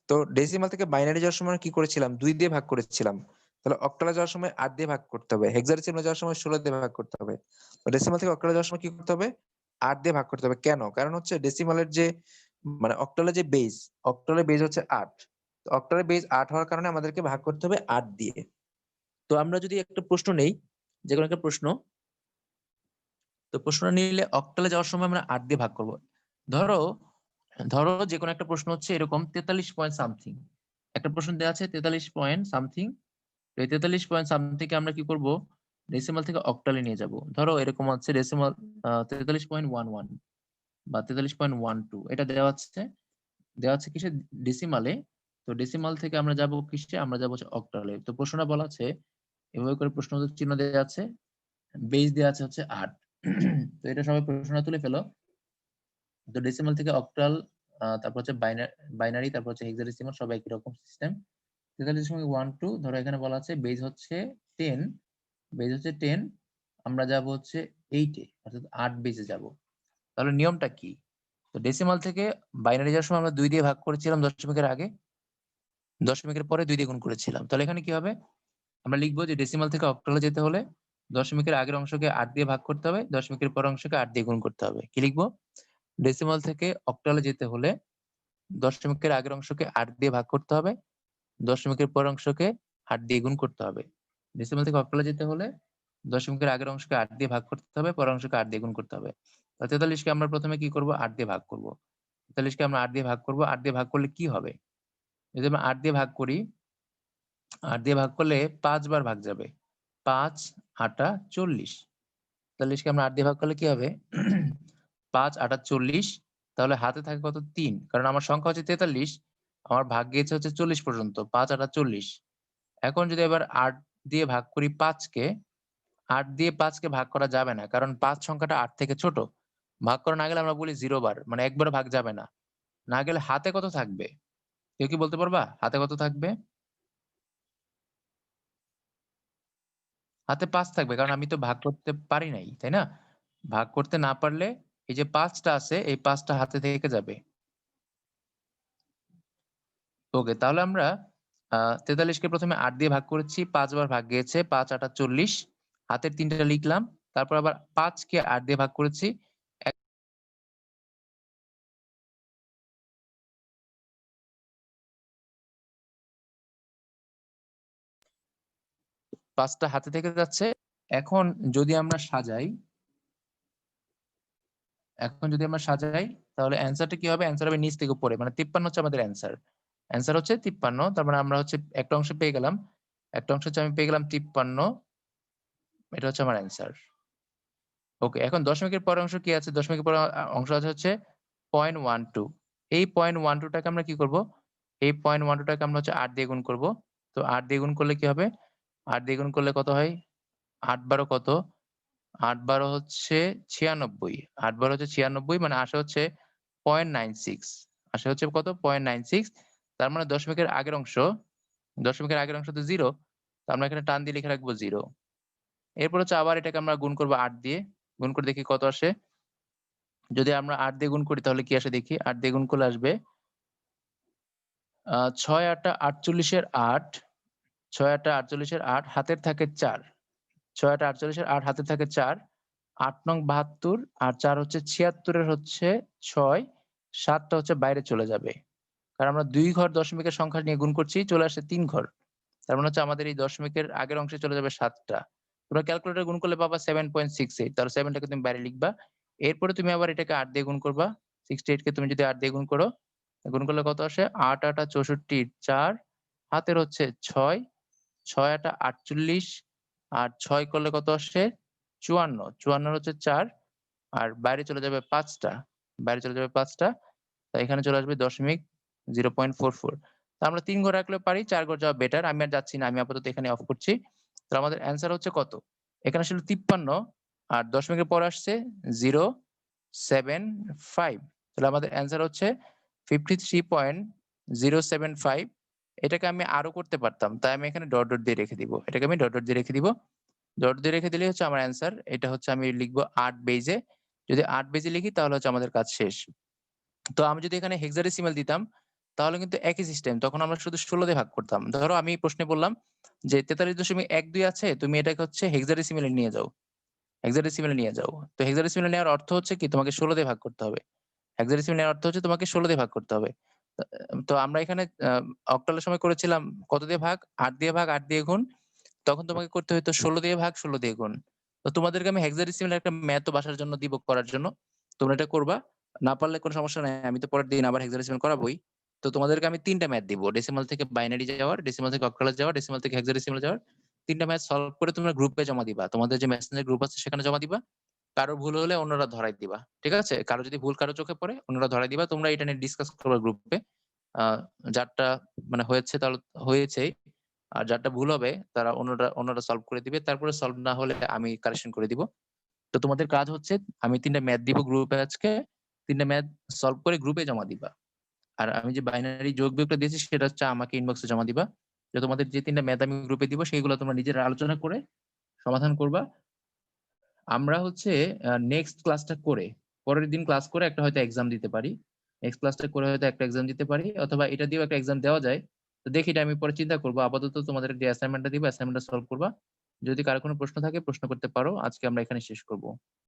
তো ডেসিমাল থেকে বাইনারি যাওয়ার সময় কি করেছিলাম? ২ দিয়ে ভাগ করেছিলাম। তাহলে অক্টালে যাওয়ার সময় ৮ দিয়ে ভাগ করতে হবে। হেক্সাডেসিমালে যাওয়ার সময় ১৬ দিয়ে ভাগ করতে হবে। তো ডেসিমাল থেকে অক্টালে যাওয়ার সময় কি করতে হবে? ৮ দিয়ে ভাগ করতে হবে। কেন? কারণ হচ্ছে ডেসিমালের যে মানে অক্টালের যে বেজ, অক্টালের বেজ হচ্ছে ৮। তো অক্টালের বেজ ৮ হওয়ার কারণে আমাদেরকে ভাগ করতে হবে ৮ দিয়ে। তো আমরা যদি একটা প্রশ্ন নেই, যেকোনো একটা প্রশ্ন, তো প্রশ্নটা নিলে অক্টালে যাওয়ার সময় আমরা ৮ দিয়ে ভাগ করব। ধরো ধরো যেকোনো একটা প্রশ্ন হচ্ছে এরকম ৪৩ পয়েন্ট সামথিং। একটা প্রশ্ন দেয়া আছে ৪৩ পয়েন্ট সামথিং। তো এই ৪৩ পয়েন্ট সামথিং কে আমরা কি করব? ডেসিমাল থেকে অক্টালে নিয়ে যাব। ধরো এরকম আছে ডেসিমাল ৪৩.11 বা ৪৩.12 এটা দেওয়া আছে কিসে? ডেসিমালে। তো ডেসিমাল থেকে আমরা যাব কিসে? আমরা যাব হচ্ছে অক্টালে। তো প্রশ্নটা বলা আছে এভাবে করে, প্রশ্নবোধক চিহ্ন দেয়া আছে, বেস দেয়া আছে হচ্ছে ৮। তো এটা সবাই প্রশ্নটা তুলে ফেলো। তো ডেসিমাল থেকে অক্টাল, তারপর হচ্ছে বাইনারি, তারপর হচ্ছে হেক্সাডেসিমাল, সব একই রকম সিস্টেম। ৪৩.12 ধরো এখানে বলা আছে বেজ হচ্ছে 10, আমরা যাব হচ্ছে 8 এ, অর্থাৎ ৮ বেজে যাব। তাহলে নিয়মটা কি? তো ডেসিমাল থেকে বাইনারি যাওয়ার সময় আমরা ২ দিয়ে ভাগ করেছিলাম দশমিকের আগে, দশমিকের পরে ২ দিয়ে গুণ করেছিলাম। তাহলে এখানে কি হবে? আমরা লিখবো যে ডেসিমাল থেকে অক্টালে যেতে হলে দশমিকের আগের অংশকে ৮ দিয়ে ভাগ করতে হবে, দশমিকের পরের অংশকে ৮ দিয়ে গুণ করতে হবে। কি লিখবো? ডেসিমাল থেকে অক্টালে যেতে হলে দশমিকের আগের অংশকে ৮ দিয়ে ভাগ করতে হবে, দশমিকের পরের অংশকে ৮ দিয়ে গুণ করতে হবে। ডেসিমাল থেকে অক্টালে যেতে হলে দশমিকের আগের অংশকে ৮ দিয়ে ভাগ করতে হবে, পরের অংশকে ৮ দিয়ে গুণ করতে হবে। তো ৪৩ কে আমরা প্রথমে কি করব? ৮ দিয়ে ভাগ করব। ৪৩ কে আমরা ৮ দিয়ে ভাগ করব। ৮ দিয়ে ভাগ করলে কি হবে? যদি আমরা ৮ দিয়ে ভাগ করি, ৮ দিয়ে ভাগ করলে ৫ বার ভাগ যাবে। ৫ ৮ ৪০। ৪৩ কে আমরা ৮ দিয়ে ভাগ করলে কি হবে? ৫ ৮ ৪০। তাহলে হাতে থাকে কত? ৩। কারণ আমার সংখ্যা হচ্ছে ৪৩, আমার ভাগ গিয়েছে হচ্ছে ৪০ পর্যন্ত। ৫ ৮ ৪০। এখন যদি এবার ৮ দিয়ে ভাগ করি ৫ কে, 8 দিয়ে 5 কে ভাগ করা যাবে না। কারণ 5 সংখ্যাটা 8 থেকে ছোট। ভাগ করা না গেলে আমরা বলি 0 বার। মানে একবারও ভাগ যাবে না। না গেলে হাতে কত থাকবে? কেউ কি বলতে পারবা? হাতে কত থাকবে? হাতে 5 থাকবে। কারণ আমি তো ভাগ করতে পারি নাই, তাই না? ভাগ করতে না পারলে এই যে 5 টা আছে, এই 5 টা হাতে থেকে যাবে। ওকে, তাহলে আমরা ৪৩ কে ১ম এ ৮ দিয়ে ভাগ করেছি। ৫ বার ভাগ গিয়েছে। ৫ ৮ ৪০। হাতের ৩ টা লিখলাম। তারপর আবার ৫ কে ৮ দিয়ে ভাগ করেছি। ৫ টা হাতে থেকে যাচ্ছে। এখন যদি আমরা সাজাই তাহলে অ্যান্সারটা কি হবে? অ্যান্সার হবে নিচ থেকে উপরে। মানে ৫৩ হচ্ছে আমাদের অ্যান্সার। অ্যান্সার হচ্ছে ৫৩। তার মানে আমরা হচ্ছে একটা অংশ পেয়ে গেলাম। একটা অংশ হচ্ছে আমি পেয়ে গেলাম ৫৩। এটা হচ্ছে আমার অ্যান্সার। ওকে, এখন দশমিকের পরের অংশ কি আছে? দশমিকের পরের অংশ আছে হচ্ছে 0.12। এই 0.12 টাকে আমরা কি করব? এই 0.12 টাকে আমরা হচ্ছে ৮ দিয়ে গুণ করব। তো ৮ দিয়ে গুণ করলে কি হবে? ৮ দিয়ে গুণ করলে কত হয়? ৮ বারো কত? ৮ বারো হচ্ছে ৯৬। ৮ বারো হচ্ছে ৯৬, মানে আসে হচ্ছে 0.96। আসে হচ্ছে কত? 0.96। তার মানে দশমিকের আগের অংশ তো 0। তো আমরা এখানে টান দিয়ে লিখে রাখবো 0। এরপর হচ্ছে আবার এটাকে আমরা গুণ করব ৮ দিয়ে। গুণ করে দেখি কত আসে। যদি আমরা ৮ দিয়ে গুণ করি তাহলে কি আসে দেখি। ৮ দিয়ে গুণ করলে আসবে ৬ ৮ ৪৮ এর ৮, ৬ ৮ ৪৮ এর ৮ হাতের থাকে ৪। ৬ ৮ ৪৮ এর ৮ হাতে থাকে ৪। ৮ নং ৭২ আর ৪ হচ্ছে ৭৬ এর হচ্ছে ৬। ৭ টা হচ্ছে বাইরে চলে যাবে। কারণ আমরা ২ ঘর দশমিকের সংখ্যা নিয়ে গুণ করছি, চলে আসছে ৩ ঘর। তার মানে হচ্ছে আমাদের এই দশমিকের আগের অংশে চলে যাবে ৭ টা। তোমরা ক্যালকুলেটরে গুণ করলে পাবা 7.68। তাহলে 7 টাকে তুমি বাইরে লিখবা। এরপরে তুমি আবার এটাকে ৮ দিয়ে গুণ করবা। 68 কে তুমি যদি ৮ দিয়ে গুণ করো, গুণ করলে কত আসে? ৮ ৮ ৬৪, ৪ হাতের হচ্ছে ৬। ৬ ৮ ৪৮ আর ৬ করলে কত আসে? ৫৪। ৫৪ এর হচ্ছে ৪ আর বাইরে চলে যাবে ৫ টা। বাইরে চলে যাবে ৫ টা। তো এখানে চলে আসবে 0.44। তো আমরা ৩ ঘর রাখলেও পারি, ৪ ঘর যাওয়া বেটার। আমি আর যাচ্ছি না। আমি আপাতত এখানে অফ করছি। তো আমাদের অ্যান্সার হচ্ছে কত? এখানে আসলে ৫৩ আর দশমিকের পরে আসছে 0.75। তাহলে আমাদের অ্যান্সার হচ্ছে 53.075। এটাকে আমি আরো করতে পারতাম। তাই আমি এখানে ডট, ডট দিয়ে রেখে দিব। এটাকে আমি ডট, ডট দিয়ে রেখে দিব। ডট দিয়ে রেখে দিলেই হচ্ছে আমার অ্যান্সার। এটা হচ্ছে আমি লিখব ৮ বেইজে। যদি ৮ বেইজে লিখি তাহলে হচ্ছে আমাদের কাজ শেষ। তো আমি যদি এখানে হেক্সাডেসিমাল দিতাম তাহলে কিন্তু একই সিস্টেম। তখন আমরা শুধু ১৬ দিয়ে ভাগ করতাম। ধরো আমি প্রশ্নে বললাম যে ৪৩.১২ আছে, তুমি এটাকে হচ্ছে হেক্সাডেসিমালে নিয়ে যাও। হেক্সাডেসিমালে নিয়ে যাও। তো হেক্সাডেসিমালে নেওয়ার অর্থ হচ্ছে কি তোমাকে ১৬ দিয়ে ভাগ করতে হবে। হেক্সাডেসিমাল নেওয়ার অর্থ হচ্ছে তোমাকে ১৬ দিয়ে ভাগ করতে হবে। তো তো আমরা এখানে অক্টালের সময় করেছিলাম কত দিয়ে ভাগ? ৮ দিয়ে ভাগ, ৮ দিয়ে গুণ। তখন তোমাকে করতে হইতো ১৬ দিয়ে ভাগ, ১৬ দিয়ে গুণ। তো তোমাদেরকে আমি হেক্সাডেসিমাল একটা ম্যাথও বাসার জন্য দিব করার জন্য। তোমরা এটা করবা। না পারলে কোনো সমস্যা নাই। আমি তো পরের দিন আবার হেক্সাডেসিমাল করাবোই। তো তোমাদেরকে আমি ৩ টা ম্যাথ দিব। ডেসিমাল থেকে বাইনারি যাওয়ার, ডেসিমাল থেকে অক্টালে যাওয়ার, ডেসিমাল থেকে হেক্সাডেসিমাল যাওয়ার। ৩ টা ম্যাথ সলভ করে তোমরা গ্রুপে জমা দিবা। তোমাদের যে মেসেঞ্জার গ্রুপ আছে সেখানে জমা দিবা। কারো ভুল হলে অন্যরা ধরায় দিবা। ঠিক আছে? কারো যদি ভুল কারো চোখে পড়ে অন্যরা ধরায় দিবা। তোমরা এটা নিয়ে ডিসকাস করবা গ্রুপে। আ যারটা মানে হয়েছে তাহলে হয়েছেই। আর যারটা ভুল হবে তারা অন্যরা সলভ করে দিবে। তারপরে সলভ না হলে আমি কারেকশন করে দিব। তো তোমাদের কাজ হচ্ছে আমি ৩ টা ম্যাথ দিব গ্রুপে আজকে। ৩ টা ম্যাথ সলভ করে গ্রুপে জমা দিবা। আর আমি যে বাইনারি যোগ বিয়োগটা দিয়েছি সেটা হচ্ছে আমাকে ইনবক্সে জমা দিবা। যে তোমাদের যে ৩ টা ম্যাথ আমি গ্রুপে দিব সেগুলো তোমরা নিজেরা আলোচনা করে সমাধান করবা। আমরা হচ্ছে নেক্সট ক্লাসটা করে, পরের দিন ক্লাস করে একটা হয়তো এক্সাম দিতে পারি। নেক্সট ক্লাসটা করে হয়তো একটা এক্সাম দিতে পারি অথবা এটা দিয়েও একটা এক্সাম দেওয়া যায়। তো দেখি এটা আমি পরে চিন্তা করব। আপাতত তোমাদের যে অ্যাসাইনমেন্টটা দিব অ্যাসাইনমেন্টটা সলভ করবা। যদি কারো কোনো প্রশ্ন থাকে প্রশ্ন করতে পারো। আজকে আমরা এখানে শেষ করব।